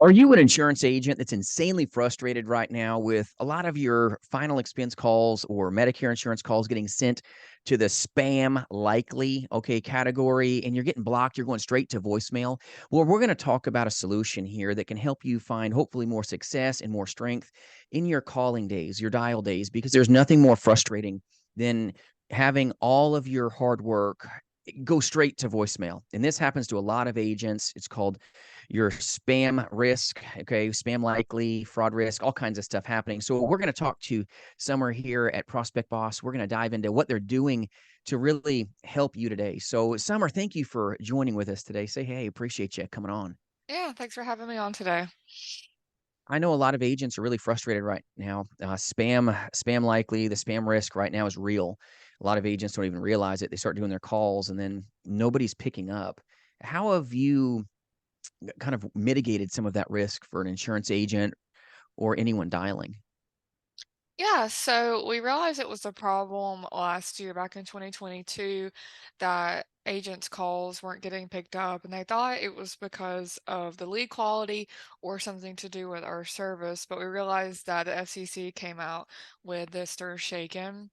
Are you an insurance agent that's insanely frustrated right now with a lot of your final expense calls or Medicare insurance calls getting sent to the spam likely, okay, category, and you're getting blocked? You're going straight to voicemail. Well, we're going to talk about a solution here that can help you find hopefully more success and more strength in your calling days, your dial days, because there's nothing more frustrating than having all of your hard work go straight to voicemail. And this happens to a lot of agents. It's called your spam risk, okay, spam likely, fraud risk, all kinds of stuff happening. So we're going to talk to Summer here at Prospect Boss. We're going to dive into what they're doing to really help you today. So Summer, thank you for joining with us today. Say hey, appreciate you coming on. Yeah, thanks for having me on today. I know a lot of agents are really frustrated right now. Spam likely, the spam risk right now is real. A lot of agents don't even realize it. They start doing their calls and then nobody's picking up. How have you kind of mitigated some of that risk for an insurance agent or anyone dialing? Yeah, so we realized it was a problem last year, back in 2022, that agents' calls weren't getting picked up, and they thought it was because of the lead quality or something to do with our service. But we realized that the FCC came out with the stir shaken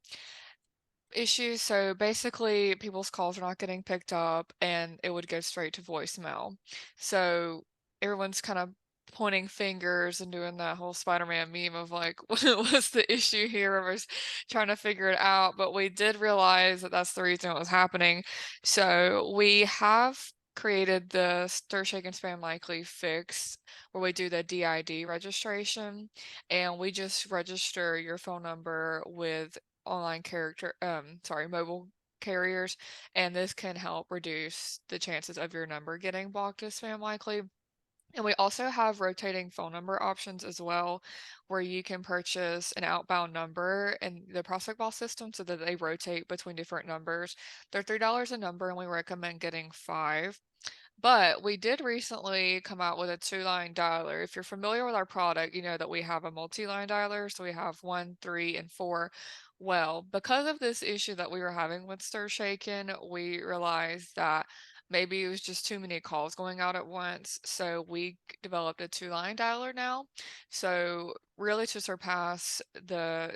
issue. So basically, people's calls are not getting picked up, and it would go straight to voicemail. So everyone's kind of pointing fingers and doing that whole Spider-Man meme of like, what's the issue here? I was trying to figure it out, but we did realize that that's the reason it was happening. So we have created the stir shake and spam likely fix where we do the DID registration, and we just register your phone number with mobile carriers, and this can help reduce the chances of your number getting blocked as spam likely. And we also have rotating phone number options as well, where you can purchase an outbound number in the Prospect Ball system so that they rotate between different numbers. They're $3 a number, and we recommend getting five. But we did recently come out with a two-line dialer. If you're familiar with our product, you know that we have a multi-line dialer, so we have 1, 3, and 4. Well, because of this issue that we were having with Stir Shaken, we realized that maybe it was just too many calls going out at once, so we developed a two-line dialer now. So really to surpass the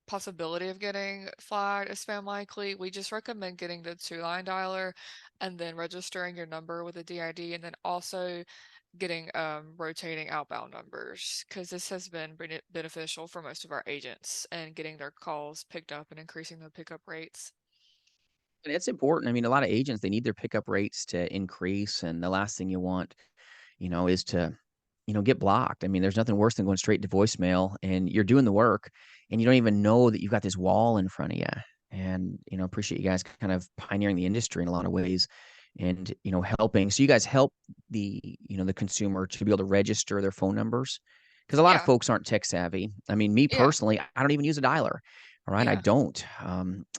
possibility of getting flagged as spam likely, we just recommend getting the two-line dialer and then registering your number with a DID, and then also getting rotating outbound numbers, because this has been beneficial for most of our agents and getting their calls picked up and increasing the pickup rates. And it's important. I mean, a lot of agents, they need their pickup rates to increase. And the last thing you want, is to, get blocked. I mean, there's nothing worse than going straight to voicemail and you're doing the work and you don't even know that you've got this wall in front of you. And, appreciate you guys kind of pioneering the industry in a lot of ways and, helping. So you guys help the consumer to be able to register their phone numbers because a lot of Yeah, folks aren't tech savvy. I mean, me yeah, personally, I don't even use a dialer. All right. I yeah. don't.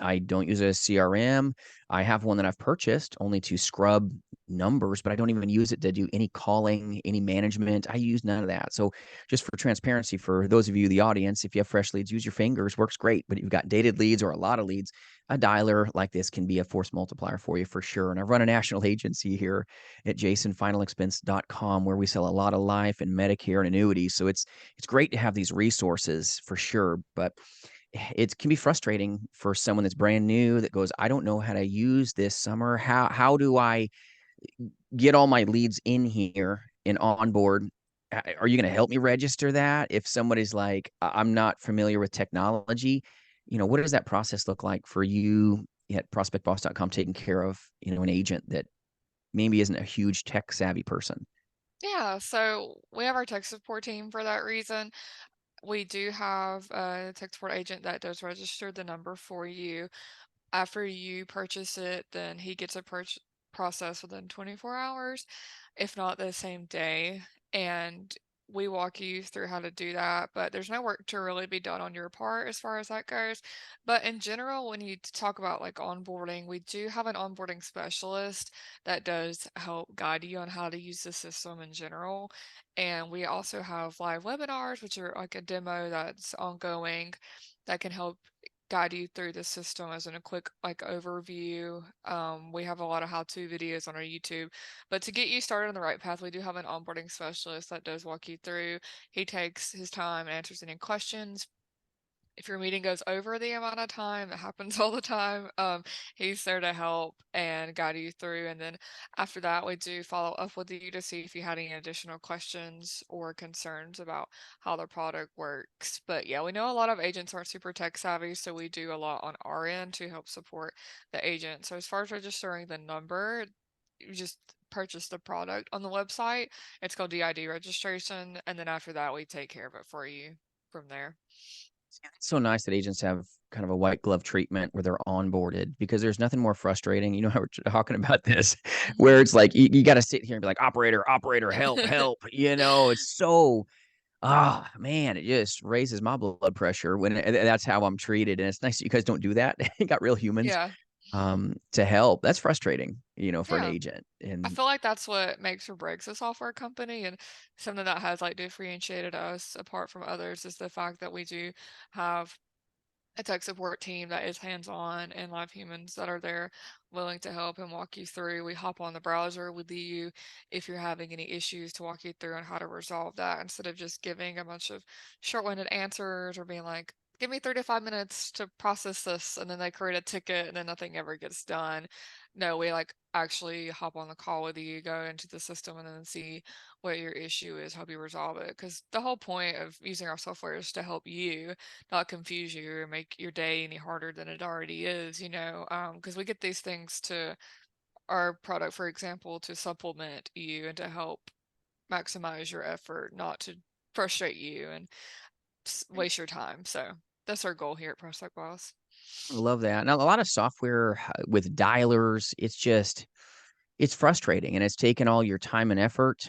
I don't use a CRM. I have one that I've purchased only to scrub numbers, but I don't even use it to do any calling, any management. I use none of that. So just for transparency, for those of you, the audience, if you have fresh leads, use your fingers, works great. But if you've got dated leads or a lot of leads, a dialer like this can be a force multiplier for you for sure. And I run a national agency here at jasonfinalexpense.com where we sell a lot of life and Medicare and annuities. So it's great to have these resources for sure. But it can be frustrating for someone that's brand new that goes, I don't know how to use this. Summer. How do I get all my leads in here and onboard? Are you going to help me register that? If somebody's like, I'm not familiar with technology, what does that process look like for you at prospectboss.com taking care of, an agent that maybe isn't a huge tech savvy person? Yeah, so we have our tech support team for that reason. We do have a tech support agent that does register the number for you. After you purchase it, then he gets a process within 24 hours, if not the same day. And we walk you through how to do that, but there's no work to really be done on your part as far as that goes. But in general, when you talk about like onboarding, we do have an onboarding specialist that does help guide you on how to use the system in general. And we also have live webinars, which are like a demo that's ongoing that can help guide you through the system as in a quick like overview. We have a lot of how-to videos on our YouTube, but to get you started on the right path, we do have an onboarding specialist that does walk you through. He takes his time and answers any questions. If your meeting goes over the amount of time, it happens all the time, he's there to help and guide you through, and then after that, we do follow up with you to see if you had any additional questions or concerns about how the product works. But yeah, we know a lot of agents aren't super tech savvy, so we do a lot on our end to help support the agent. So as far as registering the number, you just purchase the product on the website. It's called DID registration, and then after that, we take care of it for you from there. It's so nice that agents have kind of a white glove treatment where they're onboarded because there's nothing more frustrating. You know how we're talking about this, where it's like you got to sit here and be like, operator, operator, help, help. It's so man, it just raises my blood pressure when that's how I'm treated. And it's nice that you guys don't do that. You got real humans Yeah. to help. That's frustrating, for an Yeah. agent. I And feel like that's what makes or breaks a software company, and something that has like differentiated us apart from others is the fact that we do have a tech support team that is hands-on and live humans that are there willing to help and walk you through. We hop on the browser with you if you're having any issues to walk you through on how to resolve that instead of just giving a bunch of short-winded answers or being like, give me 35 minutes to process this, and then they create a ticket and then nothing ever gets done. No, we like actually hop on the call with you, go into the system and then see what your issue is, help you resolve it. Because the whole point of using our software is to help you, not confuse you or make your day any harder than it already is, because we get these things to our product, for example, to supplement you and to help maximize your effort, not to frustrate you and waste your time. So that's our goal here at Prospect Boss. I love that. Now, a lot of software with dialers, it's frustrating and it's taken all your time and effort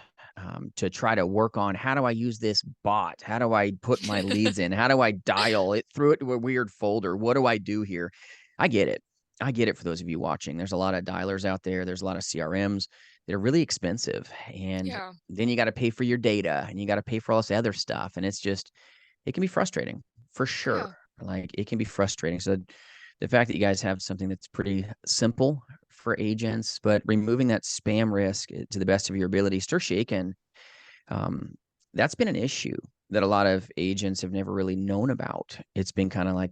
to try to work on how do I use this bot? How do I put my leads in? How do I dial it through it to a weird folder? What do I do here? I get it. I get it for those of you watching. There's a lot of dialers out there. There's a lot of CRMs that are really expensive. And Yeah, then you got to pay for your data and you got to pay for all this other stuff. And it can be frustrating for sure. yeah, Like it can be frustrating. So the fact that you guys have something that's pretty simple for agents, but removing that spam risk to the best of your ability, stir shaken, um, that's been an issue that a lot of agents have never really known about. It's been kind of like,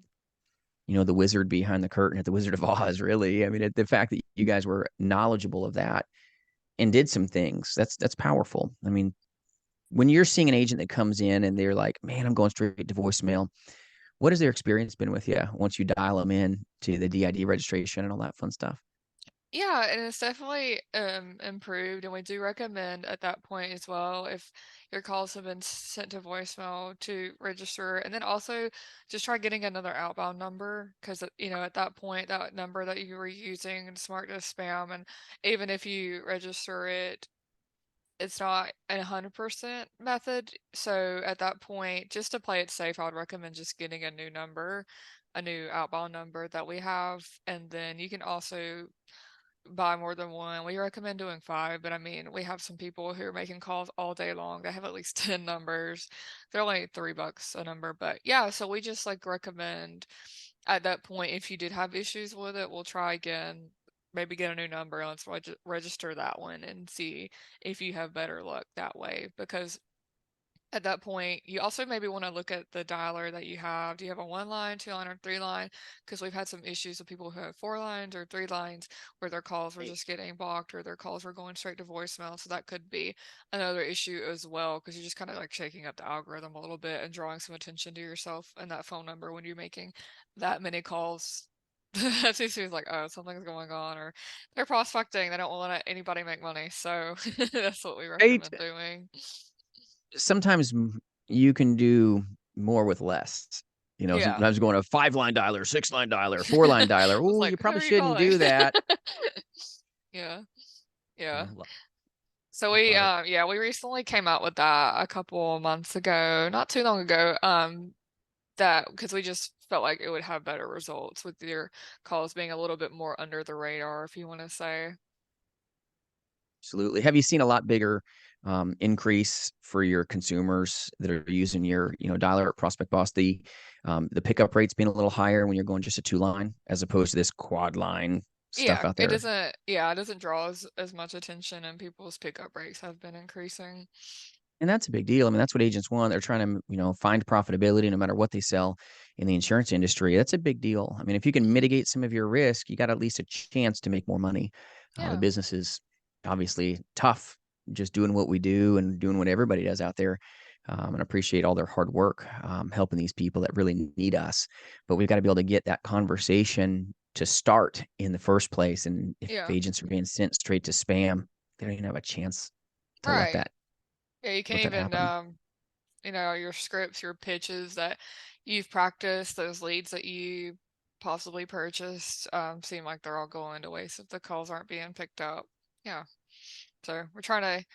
the wizard behind the curtain at the Wizard of Oz, really. I mean, the fact that you guys were knowledgeable of that and did some things, that's powerful. I mean, when you're seeing an agent that comes in and they're like, man, I'm going straight to voicemail, what has their experience been with you once you dial them in to the DID registration and all that fun stuff? yeah, and it's definitely improved, and we do recommend at that point as well if your calls have been sent to voicemail to register, and then also just try getting another outbound number because at that point that number that you were using is marked as spam, and even if you register it, it's not a 100% method. So at that point, just to play it safe, I would recommend just getting a new number, a new outbound number that we have, and then you can also buy more than one. We recommend doing five, but I mean, we have some people who are making calls all day long. They have at least 10 numbers. They're only $3 a number, but yeah, so we just like recommend at that point, if you did have issues with it, we'll try again. Maybe get a new number and let's register that one and see if you have better luck that way. Because at that point, you also maybe want to look at the dialer that you have. Do you have a one line, two line, or three line? Because we've had some issues with people who have four lines or three lines where their calls were just getting blocked or their calls were going straight to voicemail. So that could be another issue as well because you're just kind of like shaking up the algorithm a little bit and drawing some attention to yourself and that phone number when you're making that many calls. That seems like, oh, something's going on, or they're prospecting. They don't want to let anybody make money. So that's what we Right. recommend doing. Sometimes you can do more with less. Yeah. Sometimes going a 5-line dialer, 6-line dialer, 4-line dialer. It's Oh, you like, "Who probably are you shouldn't calling?" do that. Yeah, yeah. Lo- So we, Love it. yeah, we recently came out with that a couple months ago, not too long ago, that because we just felt like it would have better results with your calls being a little bit more under the radar, if you wanna say. Absolutely. Have you seen a lot bigger increase for your consumers that are using your, dialer at Prospect Boss. The pickup rates being a little higher when you're going just a two line as opposed to this quad line stuff Yeah, out there. it doesn't draw as much attention, and people's pickup rates have been increasing. And that's a big deal. I mean, that's what agents want. They're trying to, find profitability no matter what they sell in the insurance industry. That's a big deal. I mean, if you can Mhm. mitigate some of your risk, you got at least a chance to make more money. The Yeah, business is obviously tough, just doing what we do and doing what everybody does out there. And appreciate all their hard work helping these people that really need us. But we've got to be able to get that conversation to start in the first place. And if yeah, agents are being sent straight to spam, they don't even have a chance to let right. that Yeah, you can let that even, happen. your scripts, your pitches that you've practiced, those leads that you possibly purchased, seem like they're all going to waste if the calls aren't being picked up. Yeah, so we're trying to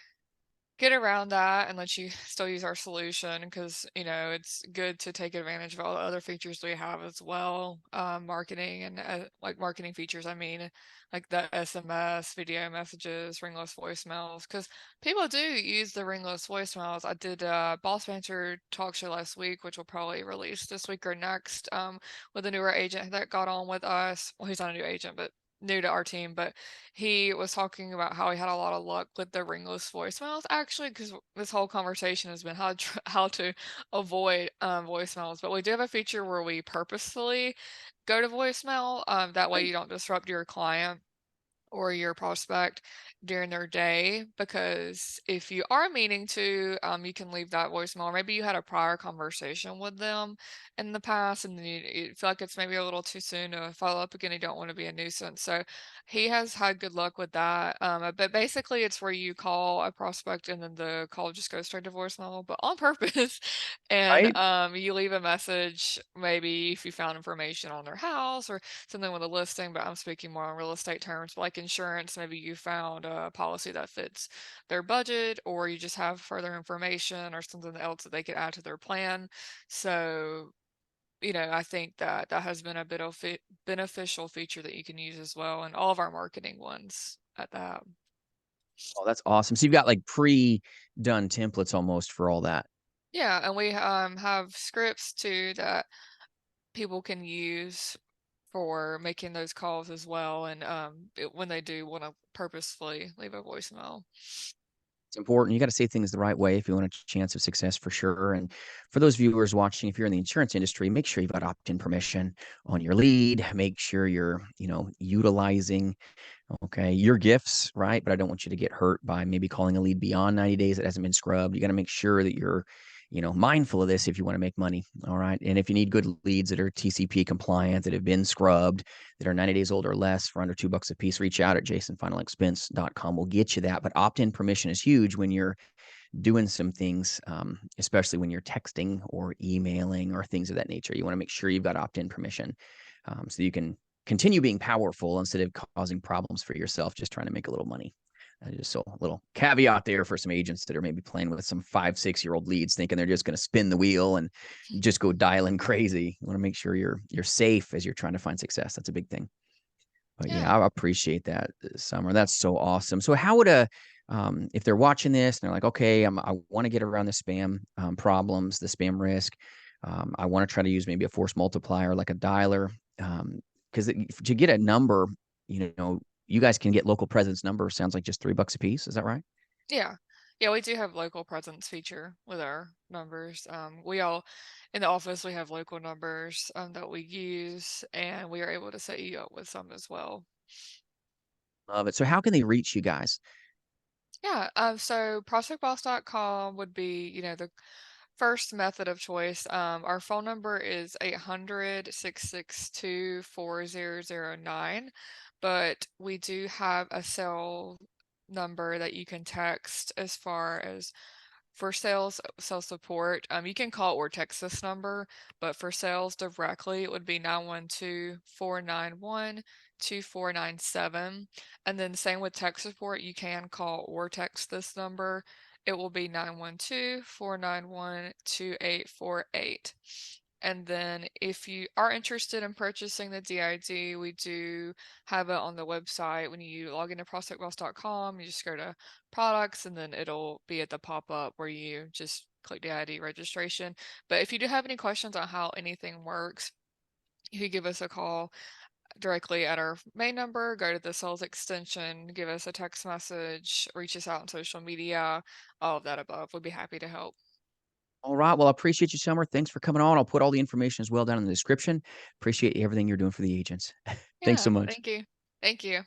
get around that and let you still use our solution because it's good to take advantage of all the other features we have as well, marketing and like marketing features, I mean, like the SMS video messages, ringless voicemails, because people do use the ringless voicemails. I did a Boss Banter talk show last week, which will probably release this week or next, with a newer agent that got on with us. Well, he's not a new agent, but new to our team, but he was talking about how he had a lot of luck with the ringless voicemails, actually, because this whole conversation has been how to avoid voicemails. But we do have a feature where we purposefully go to voicemail. That way you don't disrupt your client or your prospect during their day, because if you are meaning to, you can leave that voicemail. Or maybe you had a prior conversation with them in the past and then you feel like it's maybe a little too soon to follow up again. You don't want to be a nuisance. So he has had good luck with that. But basically, it's where you call a prospect and then the call just goes straight to voicemail, but on purpose. And Right? you leave a message, maybe if you found information on their house or something with a listing, but I'm speaking more on real estate terms, like insurance. Maybe you found a policy that fits their budget, or you just have further information or something else that they could add to their plan. So, I think that that has been a bit of beneficial feature that you can use as well, and all of our marketing ones at that. Oh, that's awesome. So you've got like pre-done templates almost for all that. Yeah, and we have scripts too that people can use for making those calls as well, and when they do want to purposefully leave a voicemail. It's important. You got to say things the right way if you want a chance of success for sure. And for those viewers watching, if you're in the insurance industry, make sure you've got opt-in permission on your lead. Make sure you're, utilizing okay, your gifts, right? But I don't want you to get hurt by maybe calling a lead beyond 90 days that hasn't been scrubbed. You got to make sure that you're, mindful of this if you want to make money. All right. And if you need good leads that are TCP compliant, that have been scrubbed, that are 90 days old or less for under $2 a piece, reach out at jasonfinalexpense.com. We'll get you that. But opt in permission is huge when you're doing some things, especially when you're texting or emailing or things of that nature. You want to make sure you've got opt in permission so you can continue being powerful instead of causing problems for yourself, just trying to make a little money. Just so a little caveat there for some agents that are maybe playing with some 5, 6 year old leads, thinking they're just going to spin the wheel and just go dialing crazy. You want to make sure you're safe as you're trying to find success. That's a big thing. But yeah, Yeah. I appreciate that, Summer. That's so awesome. So how would if they're watching this and they're like, okay, I want to get around the spam problems, the spam risk. I want to try to use maybe a force multiplier like a dialer. Because to get a number, you guys can get local presence number. Sounds like just $3 a piece. Is that right? Yeah. Yeah, we do have local presence feature with our numbers. We all in the office we have local numbers that we use, and we are able to set you up with some as well. Love it. So how can they reach you guys? Yeah, so prospectboss.com would be, the first method of choice. Our phone number is 800-662-4009, but we do have a cell number that you can text as far as for sales support. You can call or text this number, but for sales directly, it would be 912-491-2497. And then same with tech support, you can call or text this number. It will be 912-491-2848. And then if you are interested in purchasing the DID, we do have it on the website. When you log into prospectboss.com, you just go to products and then it'll be at the pop-up where you just click DID registration. But if you do have any questions on how anything works, you could give us a call directly at our main number, go to the sales extension, give us a text message, reach us out on social media, all of that above. We'd be happy to help. All right. Well, I appreciate you, Summer. Thanks for coming on. I'll put all the information as well down in the description. Appreciate everything you're doing for the agents. Thanks so Yeah, much. thank you. Thank you.